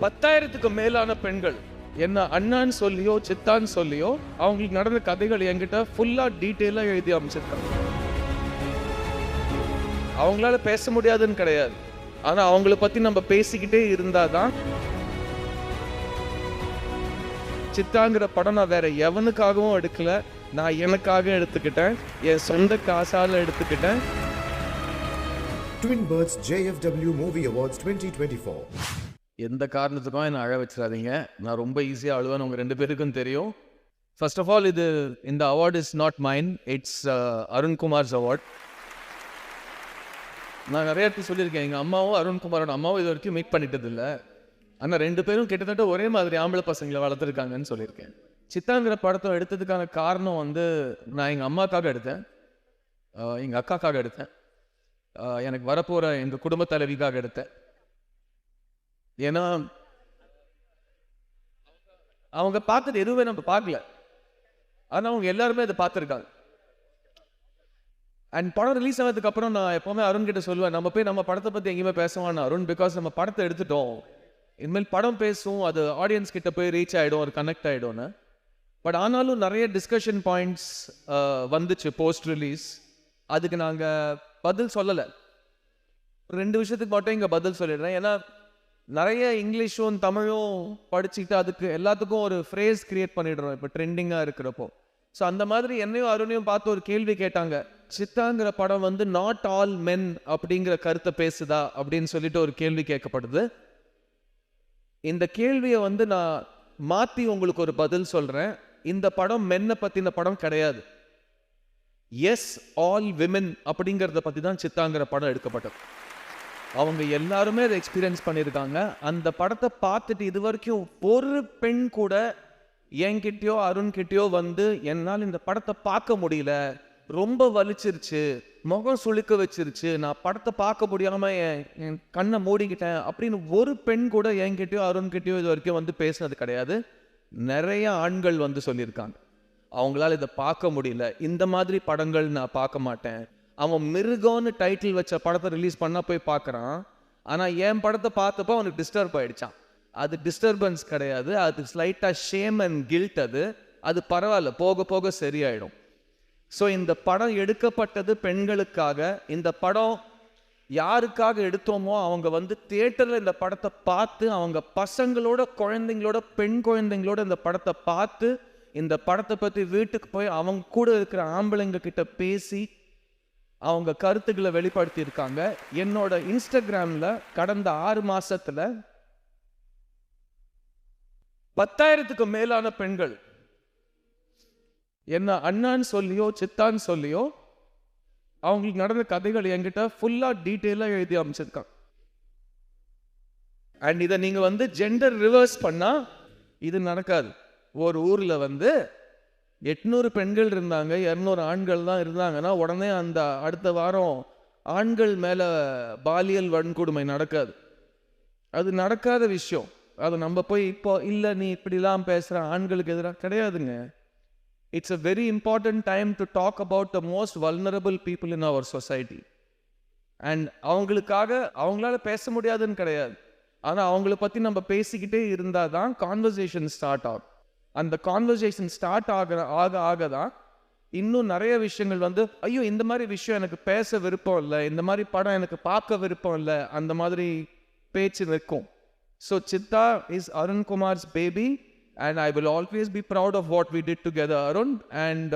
10,000க்கு மேலான பெண்கள் என்ன அண்ணான்னு சொல்லியோ சித்தான்னு சொல்லியோ அவங்களுக்கு நடந்த கதைகள் என்கிட்ட ஃபுல்லா டீட்டெயிலா எழுதி அமைச்சிருக்காங்க. அவங்களால பேச முடியாதுன்னு கிடையாது, ஆனா அவங்கள பத்தி நம்ம பேசிக்கிட்டே இருந்தாதான். சித்தாங்கிற படம் நான் வேற எவனுக்காகவும் எடுக்கல, நான் எனக்காக எடுத்துக்கிட்டேன், என் சொந்த காசால எடுத்துக்கிட்டேன். Twin Birds JFW Movie Awards 2024. எந்த காரணத்துக்கும் என்ன அழ வச்சிடாதீங்க, நான் ரொம்ப ஈஸியாக அழுவேன், உங்கள் ரெண்டு பேருக்கும் தெரியும். ஃபர்ஸ்ட் ஆஃப் ஆல், இந்த award is not mine, it's Arunkumar's award. நான் நிறைய இடத்துல சொல்லியிருக்கேன், எங்கள் அம்மாவும் அருண்குமாரோட அம்மாவும் இது வரைக்கும் மீட் பண்ணிட்டது இல்லை, ஆனால் ரெண்டு பேரும் கிட்டத்தட்ட ஒரே மாதிரி ஆம்பளை பசங்களை வளர்த்துருக்காங்கன்னு சொல்லியிருக்கேன். சித்தாங்கிற படத்தை எடுத்ததுக்கான காரணம் நான் எங்கள் அம்மாக்காக எடுத்தேன், எங்கள் அக்காக்காக எடுத்தேன், எனக்கு வரப்போகிற எங்கள் குடும்ப தலைவிக்காக எடுத்தேன். ஏன்னா அவங்க பார்த்தது எதுவுமே நம்ம பார்க்கல, ஆனால் அவங்க எல்லாருமே அதை பார்த்துருக்காங்க. அண்ட் படம் ரிலீஸ் ஆனதுக்கு அப்புறம் நான் எப்போவுமே அருண் கிட்ட சொல்லுவேன், நம்ம போய் நம்ம படத்தை பற்றி எங்கேயுமே பேசுவான் அருண், பிகாஸ் நம்ம படத்தை எடுத்துட்டோம், இனிமேல் படம் பேசும், அது ஆடியன்ஸ் கிட்ட போய் ரீச் ஆகிடும், ஒரு கனெக்ட் ஆகிடும்னு. பட் ஆனாலும் நிறைய டிஸ்கஷன் பாயிண்ட்ஸ் வந்துச்சு போஸ்ட் ரிலீஸ், அதுக்கு நாங்கள் பதில் சொல்லலை. ரெண்டு விஷயத்துக்கு மட்டும் இங்கே பதில் சொல்லிடுறேன். ஏன்னா நிறைய இங்கிலீஷும் தமிழும் படிச்சுக்கிட்டு அதுக்கு எல்லாத்துக்கும் ஒரு ஃப்ரேஸ் கிரியேட் பண்ணிடுறோம் இப்போ ட்ரெண்டிங்காக இருக்கிறப்போ. ஸோ அந்த மாதிரி என்னையும் அருணையும் பார்த்து ஒரு கேள்வி கேட்டாங்க, சித்தாங்கிற படம் நாட் ஆல் மென் அப்படிங்கிற கருத்தை பேசுதா அப்படின்னு சொல்லிட்டு ஒரு கேள்வி கேட்கப்படுது. இந்த கேள்வியை நான் மாற்றி உங்களுக்கு ஒரு பதில் சொல்கிறேன். இந்த படம் மென்னை பற்றின படம் கிடையாது, எஸ் ஆல் விமென் அப்படிங்கிறத பற்றி தான் சித்தாங்கிற படம் எடுக்கப்பட்டது. அவங்க எல்லாருமே அதை எக்ஸ்பீரியன்ஸ் பண்ணியிருக்காங்க. அந்த படத்தை பார்த்துட்டு இது வரைக்கும் ஒரு பெண் கூட என்கிட்டயோ அருண்கிட்டயோ என்னால் இந்த படத்தை பார்க்க முடியல, ரொம்ப வலிச்சிருச்சு, முகம் சுளிக்க வச்சிருச்சு, நான் படத்தை பார்க்க முடியாமல் என் கண்ணை மூடிக்கிட்டேன் அப்படின்னு ஒரு பெண் கூட என்கிட்டயோ அருண்கிட்டயோ இது வரைக்கும் பேசுனது கிடையாது. நிறைய ஆண்கள் சொல்லியிருக்காங்க அவங்களால இதை பார்க்க முடியல, இந்த மாதிரி படங்கள் நான் பார்க்க மாட்டேன். அவன் மிருகம்னு டைட்டில் வச்ச படத்தை ரிலீஸ் பண்ணா போய் பார்க்குறான், ஆனால் என் படத்தை பார்த்தப்போ அவனுக்கு டிஸ்டர்ப் ஆகிடுச்சான். அது டிஸ்டர்பன்ஸ் கிடையாது, அது ஸ்லைட்டாக ஷேம் அண்ட் கில்ட். அது பரவாயில்ல, போக போக சரியாயிடும். ஸோ இந்த படம் எடுக்கப்பட்டது பெண்களுக்காக. இந்த படம் யாருக்காக எடுத்தோமோ அவங்க தியேட்டரில் இந்த படத்தை பார்த்து அவங்க பசங்களோட குழந்தைங்களோட பெண் குழந்தைங்களோட இந்த படத்தை பார்த்து இந்த படத்தை பற்றி வீட்டுக்கு போய் அவங்க கூட இருக்கிற ஆம்பளைங்க கிட்ட பேசி அவங்க கருத்துக்களை வெளிப்படுத்தியிருக்காங்க. என்னோட இன்ஸ்டாகிராமில் கடந்த 6 மாசத்துல 10,000க்கு மேலான பெண்கள் என்ன அண்ணான்னு சொல்லியோ சித்தான்னு சொல்லியோ அவங்களுக்கு நடந்த கதைகள் என்கிட்ட ஃபுல்லா டீட்டெயிலா எழுதி அமைச்சிருக்காங்க. அண்ட் இதை நீங்க ஜெண்டர் ரிவர்ஸ் பண்ணா இது நடக்காது. ஒரு ஊர்ல 800 பெண்கள் இருந்தாங்க, 200 ஆண்கள் தான் இருந்தாங்கன்னா உடனே அந்த அடுத்த வாரம் ஆண்கள் மேலே பாலியல் வன்கொடுமை நடக்காது. அது நடக்காத விஷயம். அது நம்ம போய் இப்போ இல்லை நீ இப்படிலாம் பேசுகிற ஆண்களுக்கு எதிராக கிடையாதுங்க. It's a very important time to talk about the most vulnerable people in our society. And அவங்களால பேச முடியாதுன்னு கிடையாது, ஆனால் அவங்கள பற்றி நம்ம பேசிக்கிட்டே இருந்தால் தான் கான்வர்சேஷன் ஸ்டார்ட் ஆகும். அந்த கான்வர்சேஷன் ஸ்டார்ட் ஆக தான் இன்னும் நிறைய விஷயங்கள் ஐயோ இந்த மாதிரி விஷயம் எனக்கு பேச விருப்பம் இல்லை, இந்த மாதிரி படம் எனக்கு பார்க்க விருப்பம் இல்லை, அந்த மாதிரி பேச்சு நிற்கும். So Chithha is Arunkumar's baby and I will always be proud of what we did together Arun. அண்ட்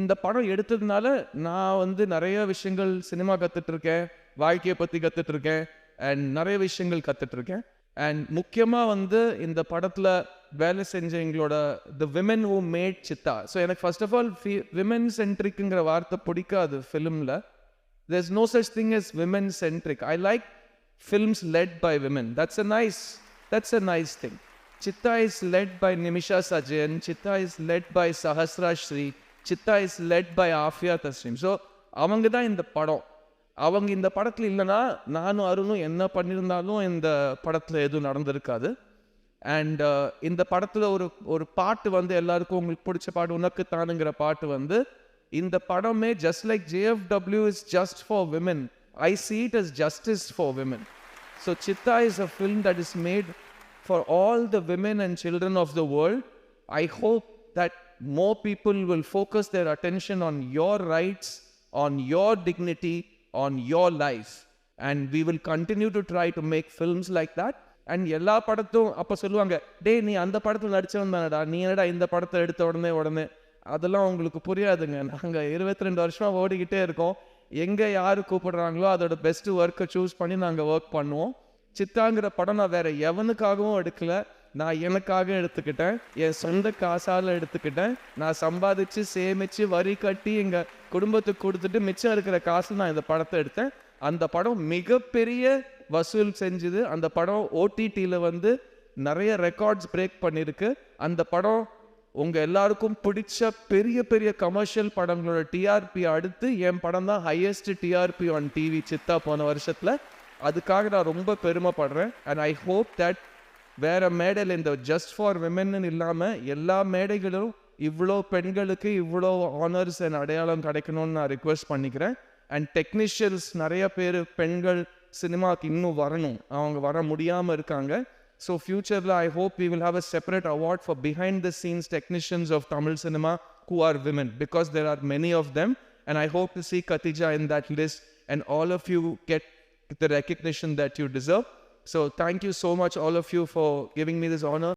இந்த படம் எடுத்ததுனால நான் நிறைய விஷயங்கள் சினிமா கற்றுட்ருக்கேன், வாழ்க்கையை பற்றி கற்றுட்ருக்கேன், அண்ட் நிறைய விஷயங்கள் கற்றுட்ருக்கேன். அண்ட் முக்கியமாக இந்த படத்தில் வேலை செஞ்ச எங்களோட the women who made Chithha. So எனக்கு ஃபர்ஸ்ட் ஆஃப் ஆல் விமென் சென்ட்ரிக்குங்கிற வார்த்தை பிடிக்காது ஃபிலிமில். There is no such thing as women centric. I like films led by women. That's a nice thing. Chitta is led by Nimisha Sajan, Chitta is led by Sahasra Shri, Chitta is led by Afia Tasnim. So அவங்க தான் இந்த படம். அவங்க இந்த படத்தில் இல்லைன்னா நானும் அருணும் என்ன பண்ணியிருந்தாலும் இந்த படத்தில் எதுவும் நடந்திருக்காது. அண்ட் இந்த படத்தில் ஒரு பாட்டு எல்லாருக்கும் உங்களுக்கு பிடிச்ச பாட்டு உனக்கு தானுங்கிற பாட்டு இந்த படமே just like JFW is just for women. I see it as justice for women. So Chitta is a film that is made for all the women and children of the world, I hope that more people will focus their attention on your rights, on your dignity, on your life. And we will continue to try to make films like that. And எல்லா படத்தும் அப்போ சொல்லுவாங்க, டே நீ அந்த படத்தில் நடிச்சவன் தானடா, நீ என்னடா இந்த படத்தை எடுத்த உடனே அதெல்லாம் உங்களுக்கு புரியாதுங்க. நாங்கள் 22 வருஷமாக ஓடிக்கிட்டே இருக்கோம். எங்கே யார் கூப்பிடுறாங்களோ அதோட பெஸ்ட் ஒர்க்கை சூஸ் பண்ணி நாங்கள் ஒர்க் பண்ணுவோம். சித்தாங்கிற படம் நான் வேற எவனுக்காகவும் எடுக்கல, நான் எனக்காக எடுத்துக்கிட்டேன், என் சொந்த காசால் எடுத்துக்கிட்டேன். நான் சம்பாதிச்சு சேமித்து வரி கட்டி எங்கள் குடும்பத்துக்கு கொடுத்துட்டு மிச்சம் இருக்கிற காசு நான் இந்த படத்தை எடுத்தேன். அந்த படம் மிகப்பெரிய வசூல் செஞ்சுது. அந்த படம் ஓடிடியில் வந்து நிறைய ரெக்கார்ட்ஸ் பிரேக் பண்ணியிருக்கு. அந்த படம் உங்கள் எல்லாருக்கும் பிடிச்ச பெரிய பெரிய கமர்ஷியல் படங்களோட டிஆர்பி அடுத்து என் படம் தான் highest TRP on TV Chithha போன வருஷத்தில். அதுக்காக நான் ரொம்ப பெருமைப்படுறேன். அண்ட் ஐ ஹோப் தட் வேற மேடையில் இந்த ஜஸ்ட் ஃபார் விமென்னு இல்லாமல் எல்லா மேடைகளும் இவ்வளோ பெண்களுக்கு இவ்வளோ ஆனர்ஸ் அண்ட் அடையாளம் கிடைக்கணும்னு நான் ரிக்வெஸ்ட் பண்ணிக்கிறேன். அண்ட் டெக்னீஷியன்ஸ் நிறைய பேர் பெண்கள் சினிமாவுக்கு இன்னும் வரணும், அவங்க வர முடியாமல் இருக்காங்க. ஸோ ஃபியூச்சரில் I hope we will have a separate award for behind the scenes technicians of Tamil cinema who are women, because there are many of them, and I hope to see Khatija in that list and all of you get the recognition that you deserve. So thank you so much all of you for giving me this honor.